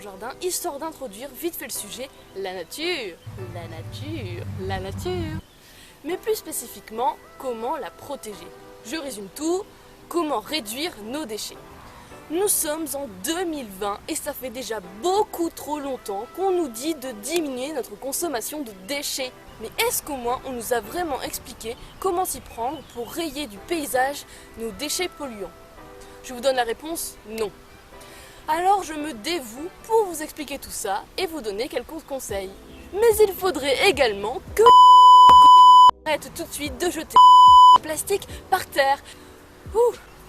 jardin, histoire d'introduire vite fait le sujet, la nature, la nature, la nature. Mais plus spécifiquement, comment la protéger. Je résume tout, comment réduire nos déchets. Nous sommes en 2020 et ça fait déjà beaucoup trop longtemps qu'on nous dit de diminuer notre consommation de déchets. Mais est-ce qu'au moins on nous a vraiment expliqué comment s'y prendre pour rayer du paysage nos déchets polluants? Je vous donne la réponse, non. Alors je me dévoue pour vous expliquer tout ça et vous donner quelques conseils. Mais il faudrait également que arrête tout de suite de jeter le plastique par terre.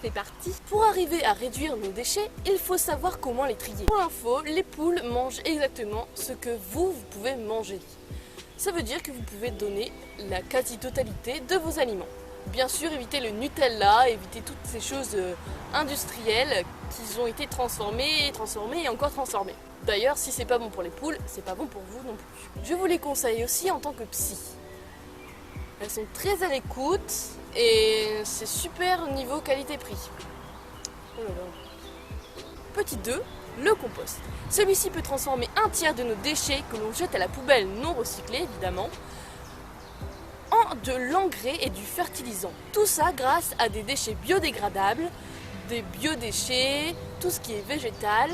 C'est parti. Pour arriver à réduire nos déchets, il faut savoir comment les trier. Pour l'info, les poules mangent exactement ce que vous pouvez manger. Ça veut dire que vous pouvez donner la quasi-totalité de vos aliments. Bien sûr, évitez le Nutella, évitez toutes ces choses industrielles qui ont été transformées et encore transformées. D'ailleurs, si c'est pas bon pour les poules, c'est pas bon pour vous non plus. Je vous les conseille aussi en tant que psy. Elles sont très à l'écoute et c'est super niveau qualité-prix. Oh là là. Petit 2, le compost. Celui-ci peut transformer un tiers de nos déchets que l'on jette à la poubelle non recyclée évidemment en de l'engrais et du fertilisant. Tout ça grâce à des déchets biodégradables, des biodéchets, tout ce qui est végétal,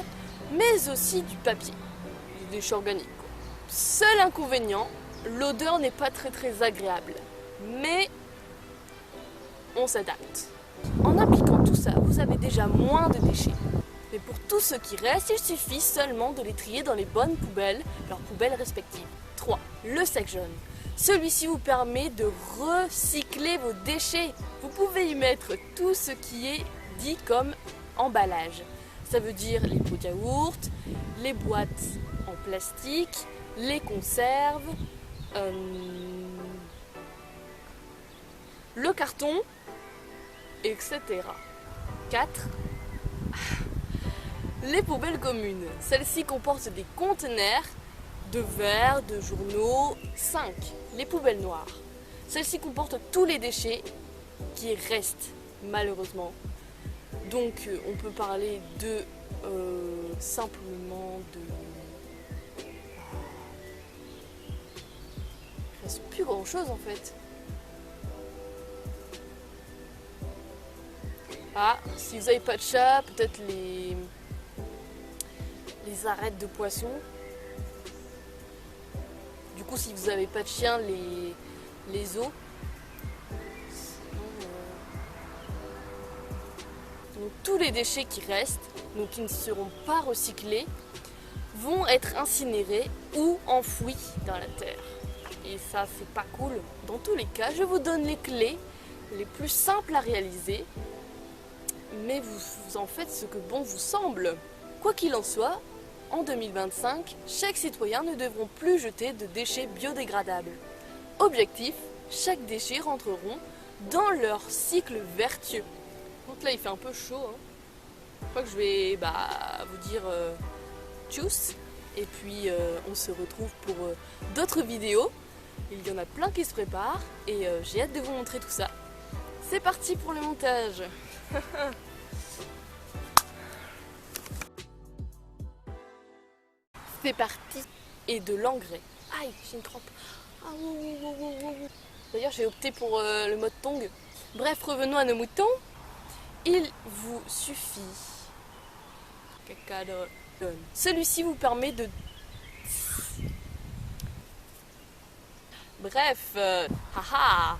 mais aussi du papier, des déchets organiques. Seul inconvénient, l'odeur n'est pas très agréable. Mais on s'adapte. En appliquant tout ça, vous avez déjà moins de déchets. Mais pour tout ce qui reste, il suffit seulement de les trier dans les bonnes poubelles, leurs poubelles respectives. 3. Le sac jaune. Celui-ci vous permet de recycler vos déchets. Vous pouvez y mettre tout ce qui est dit comme emballage. Ça veut dire les pots de yaourt, les boîtes en plastique, les conserves, le carton, etc. 4. Les poubelles communes. Celles-ci comportent des conteneurs de verre, de journaux. 5. Les poubelles noires. Celles-ci comportent tous les déchets qui restent, malheureusement. Donc on peut parler de simplement de... Il reste plus grand chose en fait. Ah, si vous n'avez pas de chat, peut-être les arêtes de poisson. Du coup, si vous n'avez pas de chien, les os. Donc tous les déchets qui restent, donc qui ne seront pas recyclés, vont être incinérés ou enfouis dans la terre. Et ça, c'est pas cool. Dans tous les cas, je vous donne les clés les plus simples à réaliser, mais vous en faites ce que bon vous semble. Quoi qu'il en soit, en 2025, chaque citoyen ne devront plus jeter de déchets biodégradables. Objectif, chaque déchet rentreront dans leur cycle vertueux. Donc là il fait un peu chaud, hein. Je crois que je vais vous dire tchuss. Et puis on se retrouve pour d'autres vidéos. Il y en a plein qui se préparent et j'ai hâte de vous montrer tout ça. C'est parti pour le montage. C'est parti. Et de l'engrais. Aïe, j'ai une crampe. Ah, d'ailleurs j'ai opté pour le mode tong. Bref, revenons à nos moutons. Il vous suffit celui-ci vous permet de... Bref, haha.